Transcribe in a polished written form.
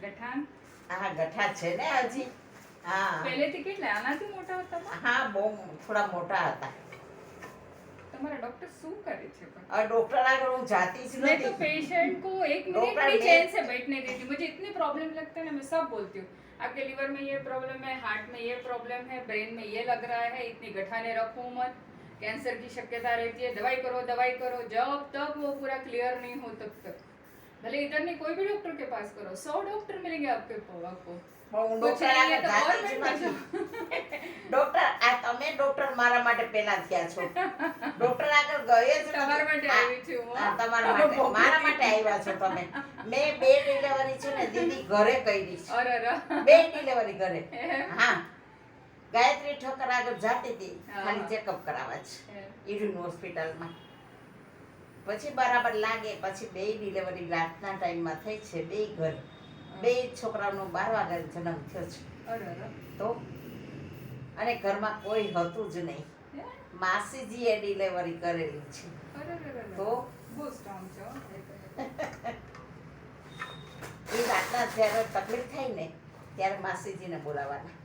ગઠાણ હા ગઠ્ઠા છે ને હજી. હા પહેલેથી કેટલા આનાથી મોટા હતા બા? હા બહુ થોડા મોટા હતા. તમારા ડॉक्टर શું કરે છે પણ? और डॉक्टर अगर वो जाती ही मैं तो नहीं। पेशेंट को एक मिनट डॉक्टर भी ने- चैन से बैठने देती हूँ। मुझे इतनी प्रॉब्लम लगता है ना, मैं सब बोलती हूँ आपके लीवर में ये प्रॉब्लम है, हार्ट में ये प्रॉब्लम है, ब्रेन में ये लग रहा है, इतनी गठाने रखो मत, कैंसर की शक्यता रहती है, दवाई करो जब तक वो पूरा क्लियर नहीं हो तब तक। भले इधर नहीं कोई भी डॉक्टर के पास करो, 100 डॉक्टर मिलेंगे आपको। હું कुछ ડોક્ટર नहीं है આગળ तो और જાતી જ मैं નથી. ડોક્ટર આ તમે ડોક્ટર મારા માટે પહેલા થયા છો. ડોક્ટર આગળ ગયે જ તમારા નથી. માટે આવી છું હું. હા, તમારા માટે મારા માટે આવ્યા છો તમે. મેં 2 ડિલિવરી છે ને દીદી ઘરે કરી છે. और 2 ડિલિવરી ઘરે. હા ગાયત્રી ઠોકર આગળ જાતી હતી હા. ખાલી ચેકઅપ કરાવવા જ ઈડન હોસ્પિટલમાં. પછી બરાબર લાગે પછી 2 ડિલિવરી રાતના ટાઈમમાં થઈ છે. 2 ઘર 2 છોકરાઓનો 12 વાગ્યે જન્મ થયો છે. તો અને ઘરમાં કોઈ હતું જ નહીં. માસીજીએ ડિલિવરી કરેલી છે. તો બહુ સ્ટ્રોંગ છે હો. એ રાતના જ્યારે તકલીફ થાય ને ત્યારે માસીજીને બોલાવવાના.